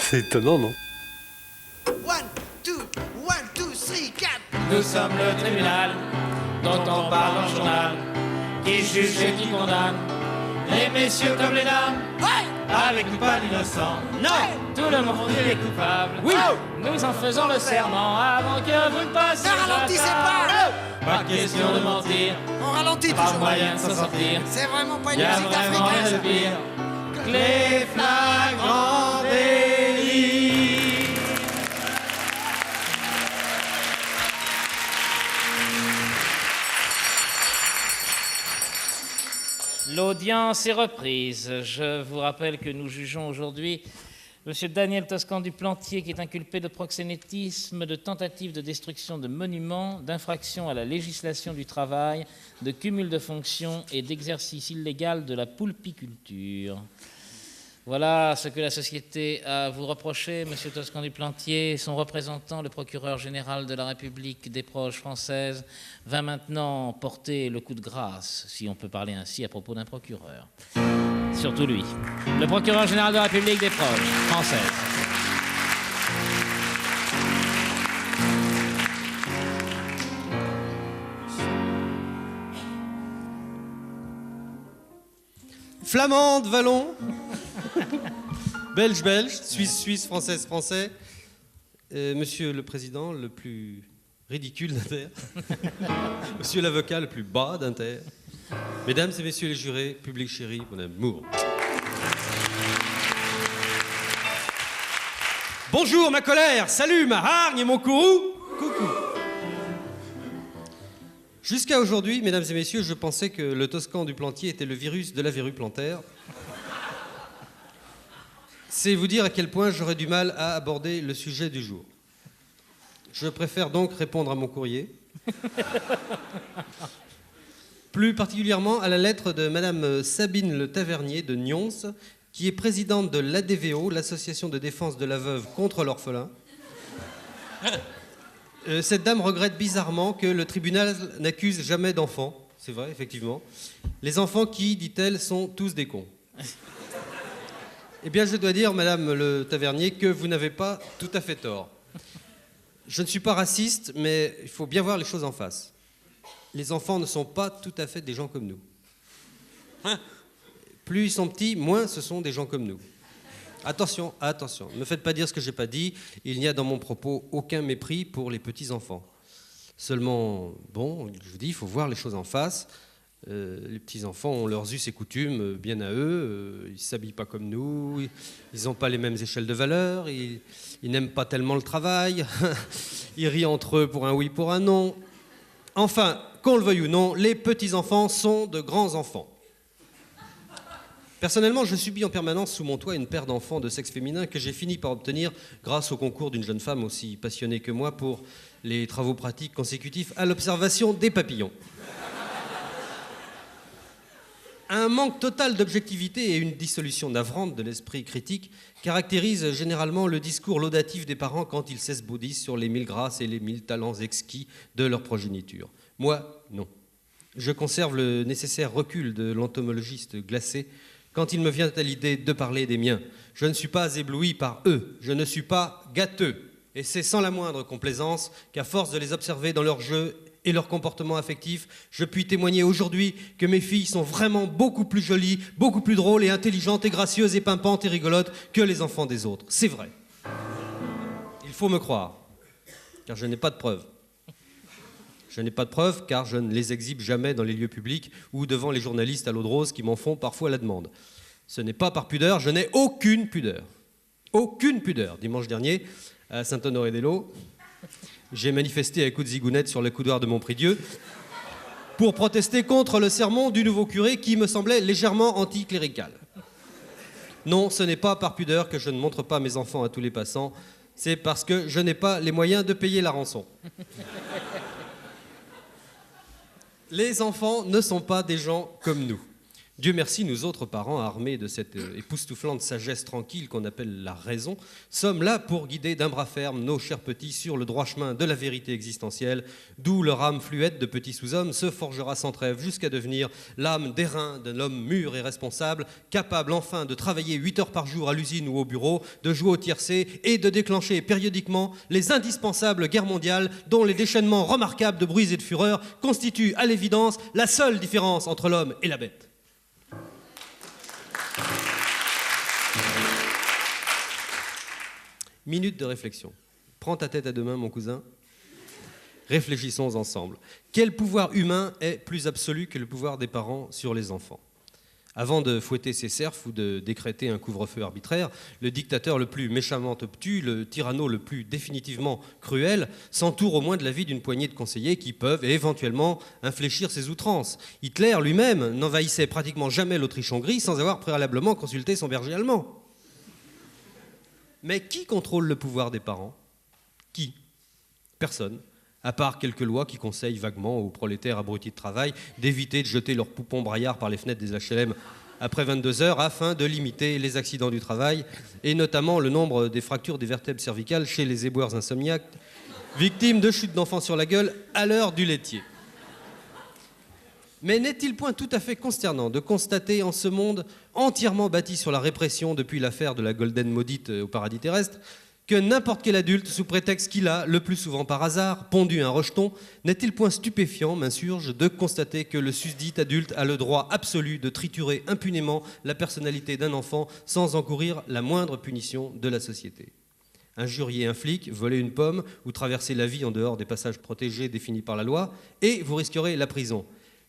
C'est étonnant, non? 1, 2, 3, 4. Nous sommes le tribunal dont on parle dans le journal, qui juge et qui condamne les messieurs comme les dames. Avec ou pas d'innocents, non, tout le monde est coupable. Oui, nous en faisons le serment avant que vous ne passiez. Ne ralentissez pas. Pas question de mentir, On ralentit pas toujours. moyen de s'en sortir. C'est vraiment pas une Y'a musique vraiment rien de africaine. pire que les flagrants délits. L'audience est reprise. Je vous rappelle que nous jugeons aujourd'hui M. Daniel Toscan du Plantier, qui est inculpé de proxénétisme, de tentative de destruction de monuments, d'infraction à la législation du travail, de cumul de fonctions et d'exercice illégal de la poulpiculture. Voilà ce que la société a à vous reprocher, M. Toscan du Plantier. Son représentant, le procureur général de la République des Proches françaises, va maintenant porter le coup de grâce, si on peut parler ainsi à propos d'un procureur. Surtout lui, le procureur général de la République des Proches françaises. Flamande, Vallon, Belge, Belge, Suisse, Suisse, Française, Français. Monsieur le Président, le plus ridicule d'Inter. Monsieur l'avocat, le plus bas d'Inter. Mesdames et Messieurs les jurés, public chéri, mon amour. Bonjour ma colère, salut ma hargne et mon courroux. Coucou. Jusqu'à aujourd'hui, mesdames et messieurs, je pensais que le Toscan du Plantier était le virus de la verrue plantaire. C'est vous dire à quel point j'aurais du mal à aborder le sujet du jour. Je préfère donc répondre à mon courrier. Plus particulièrement à la lettre de Madame Sabine Le Tavernier de Nyons, qui est présidente de l'ADVO, l'Association de défense de la veuve contre l'orphelin. Cette dame regrette bizarrement que le tribunal n'accuse jamais d'enfants. C'est vrai, effectivement. Les enfants qui, dit-elle, sont tous des cons. Eh bien, je dois dire, Madame Le Tavernier, que vous n'avez pas tout à fait tort. Je ne suis pas raciste, mais il faut bien voir les choses en face. Les enfants ne sont pas tout à fait des gens comme nous. Plus ils sont petits, moins ce sont des gens comme nous. Attention, attention, ne me faites pas dire ce que je n'ai pas dit. Il n'y a dans mon propos aucun mépris pour les petits-enfants. Seulement, bon, je vous dis, il faut voir les choses en face. Les petits-enfants ont leurs us et coutumes bien à eux. Ils ne s'habillent pas comme nous. Ils n'ont pas les mêmes échelles de valeur. Ils n'aiment pas tellement le travail. Ils rient entre eux pour un oui, pour un non. Enfin, qu'on le veuille ou non, les petits-enfants sont de grands enfants. Personnellement, je subis en permanence sous mon toit une paire d'enfants de sexe féminin que j'ai fini par obtenir grâce au concours d'une jeune femme aussi passionnée que moi pour les travaux pratiques consécutifs à l'observation des papillons. Un manque total d'objectivité et une dissolution navrante de l'esprit critique caractérisent généralement le discours laudatif des parents quand ils s'esbaudissent sur les 1000 grâces et les 1000 talents exquis de leur progéniture. Moi, non. Je conserve le nécessaire recul de l'entomologiste glacé quand il me vient à l'idée de parler des miens. Je ne suis pas ébloui par eux, je ne suis pas gâteux. Et c'est sans la moindre complaisance qu'à force de les observer dans leur jeu et leur comportement affectif, je puis témoigner aujourd'hui que mes filles sont vraiment beaucoup plus jolies, beaucoup plus drôles et intelligentes et gracieuses et pimpantes et rigolotes que les enfants des autres. C'est vrai. Il faut me croire, car je n'ai pas de preuves. Je n'ai pas de preuves car je ne les exhibe jamais dans les lieux publics ou devant les journalistes à l'eau de rose qui m'en font parfois la demande. Ce n'est pas par pudeur, je n'ai aucune pudeur. Aucune pudeur. Dimanche dernier, à Saint-Honoré-des-Laux, j'ai manifesté à coups de zigounette sur le couloir de Montpridieu pour protester contre le sermon du nouveau curé qui me semblait légèrement anticlérical. Non, ce n'est pas par pudeur que je ne montre pas mes enfants à tous les passants, c'est parce que je n'ai pas les moyens de payer la rançon. Les enfants ne sont pas des gens comme nous. Dieu merci, nous autres parents, armés de cette époustouflante sagesse tranquille qu'on appelle la raison, sommes là pour guider d'un bras ferme nos chers petits sur le droit chemin de la vérité existentielle, d'où leur âme fluette de petits sous-hommes se forgera sans trêve jusqu'à devenir l'âme d'airain d'un homme mûr et responsable, capable enfin de travailler 8 heures par jour à l'usine ou au bureau, de jouer au tiercé et de déclencher périodiquement les indispensables guerres mondiales dont les déchaînements remarquables de bruit et de fureur constituent à l'évidence la seule différence entre l'homme et la bête. Minute de réflexion. Prends ta tête à deux mains, mon cousin. Réfléchissons ensemble. Quel pouvoir humain est plus absolu que le pouvoir des parents sur les enfants ? Avant de fouetter ses serfs ou de décréter un couvre-feu arbitraire, le dictateur le plus méchamment obtus, le tyranno le plus définitivement cruel, s'entoure au moins de l'avis d'une poignée de conseillers qui peuvent éventuellement infléchir ses outrances. Hitler lui-même n'envahissait pratiquement jamais l'Autriche-Hongrie sans avoir préalablement consulté son berger allemand. Mais qui contrôle le pouvoir des parents ? Qui ? Personne, à part quelques lois qui conseillent vaguement aux prolétaires abrutis de travail d'éviter de jeter leurs poupons braillards par les fenêtres des HLM après 22 heures afin de limiter les accidents du travail et notamment le nombre des fractures des vertèbres cervicales chez les éboueurs insomniaques victimes de chutes d'enfants sur la gueule à l'heure du laitier. Mais n'est-il point tout à fait consternant de constater en ce monde entièrement bâti sur la répression depuis l'affaire de la Golden maudite au paradis terrestre, que n'importe quel adulte, sous prétexte qu'il a, le plus souvent par hasard, pondu un rejeton, n'est-il point stupéfiant, m'insurge, de constater que le susdit adulte a le droit absolu de triturer impunément la personnalité d'un enfant sans encourir la moindre punition de la société. Injurier un flic, voler une pomme ou traverser la vie en dehors des passages protégés définis par la loi, et vous risquerez la prison.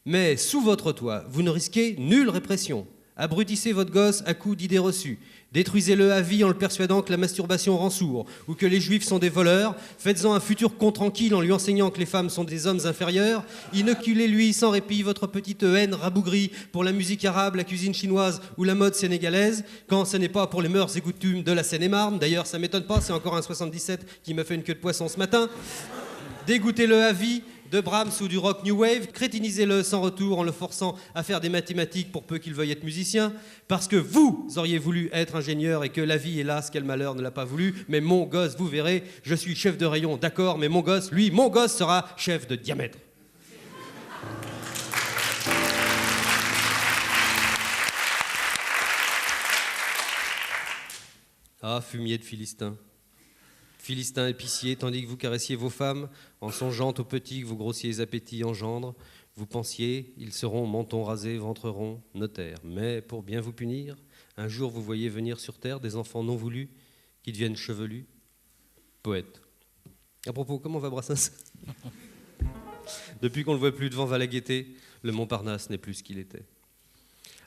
Mais sous votre toit, vous ne risquez nulle répression. Abrutissez votre gosse à coups d'idées reçues. Détruisez-le à vie en le persuadant que la masturbation rend sourd ou que les juifs sont des voleurs. Faites-en un futur con tranquille en lui enseignant que les femmes sont des hommes inférieurs. Inoculez-lui sans répit votre petite haine rabougrie pour la musique arabe, la cuisine chinoise ou la mode sénégalaise, quand ce n'est pas pour les mœurs et coutumes de la Seine-et-Marne. D'ailleurs, ça m'étonne pas, c'est encore un 77 qui m'a fait une queue de poisson ce matin. Dégoûtez-le à vie de Brahms ou du rock New Wave, crétinisez-le sans retour en le forçant à faire des mathématiques pour peu qu'il veuille être musicien, parce que vous auriez voulu être ingénieur et que la vie, hélas, quel malheur, ne l'a pas voulu, mais mon gosse, vous verrez, je suis chef de rayon, d'accord, mais mon gosse, lui, mon gosse sera chef de diamètre. Ah, fumier de Philistin. Philistin épicier, tandis que vous caressiez vos femmes, en songeant aux petits que vos grossiers appétits engendrent, vous pensiez, ils seront menton rasé, ventre rond, notaire. Mais pour bien vous punir, un jour vous voyez venir sur terre des enfants non voulus, qui deviennent chevelus, poètes. À propos, comment va Brassens ? Depuis qu'on ne le voit plus devant Valagueté, le Montparnasse n'est plus ce qu'il était.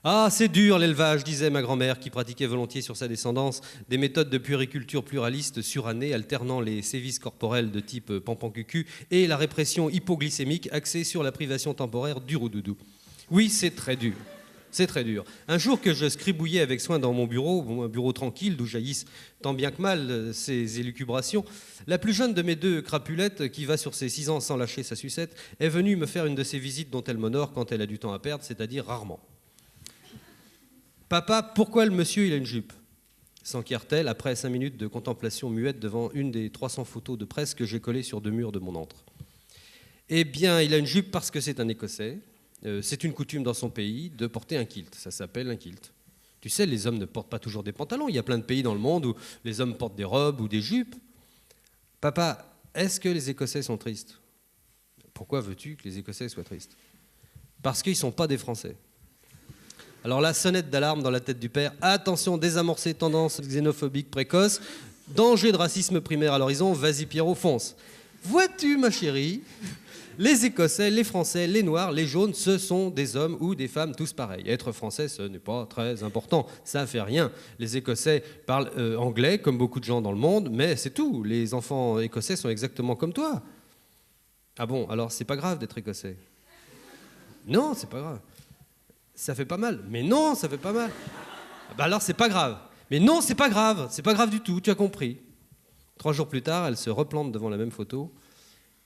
Ah, c'est dur l'élevage, disait ma grand-mère, qui pratiquait volontiers sur sa descendance des méthodes de puériculture pluraliste surannée, alternant les sévices corporels de type pampancucu et la répression hypoglycémique axée sur la privation temporaire du roudoudou. Oui, c'est très dur. C'est très dur. Un jour que je scribouillais avec soin dans mon bureau, un bureau tranquille d'où jaillissent tant bien que mal ces élucubrations, la plus jeune de mes deux crapulettes, qui va sur ses 6 ans sans lâcher sa sucette, est venue me faire une de ces visites dont elle m'honore quand elle a du temps à perdre, c'est-à-dire rarement. Papa, pourquoi le monsieur il a une jupe ? S'enquiert-elle après 5 minutes de contemplation muette devant une des 300 photos de presse que j'ai collées sur 2 murs de mon antre. Eh bien, il a une jupe parce que c'est un Écossais. C'est une coutume dans son pays de porter un kilt. Ça s'appelle un kilt. Tu sais, les hommes ne portent pas toujours des pantalons. Il y a plein de pays dans le monde où les hommes portent des robes ou des jupes. Papa, est-ce que les Écossais sont tristes ? Pourquoi veux-tu que les Écossais soient tristes ? Parce qu'ils ne sont pas des Français. Alors là, sonnette d'alarme dans la tête du père. Attention, désamorcer tendance xénophobique précoce. Danger de racisme primaire à l'horizon. Vas-y Pierrot, fonce. Vois-tu, ma chérie, les Écossais, les Français, les Noirs, les Jaunes, ce sont des hommes ou des femmes tous pareils. Être Français, ce n'est pas très important. Ça ne fait rien. Les Écossais parlent anglais, comme beaucoup de gens dans le monde, mais c'est tout. Les enfants écossais sont exactement comme toi. Ah bon, alors c'est pas grave d'être Écossais ? Non, c'est pas grave. Ça fait pas mal. Mais non, ça fait pas mal. Bah alors c'est pas grave. Mais non, c'est pas grave. C'est pas grave du tout, tu as compris. 3 jours plus tard, elle se replante devant la même photo.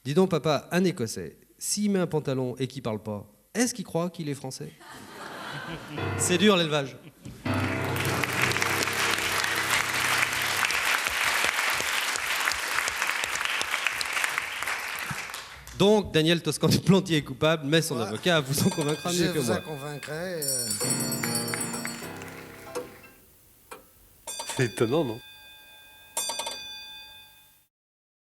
Dis donc papa, un Écossais, s'il met un pantalon et qu'il parle pas, est-ce qu'il croit qu'il est français ? C'est dur l'élevage. Donc, Daniel Toscan du Plantier est coupable, mais son avocat vous en convaincra Je mieux que vous moi. en convaincrai. C'est étonnant, non?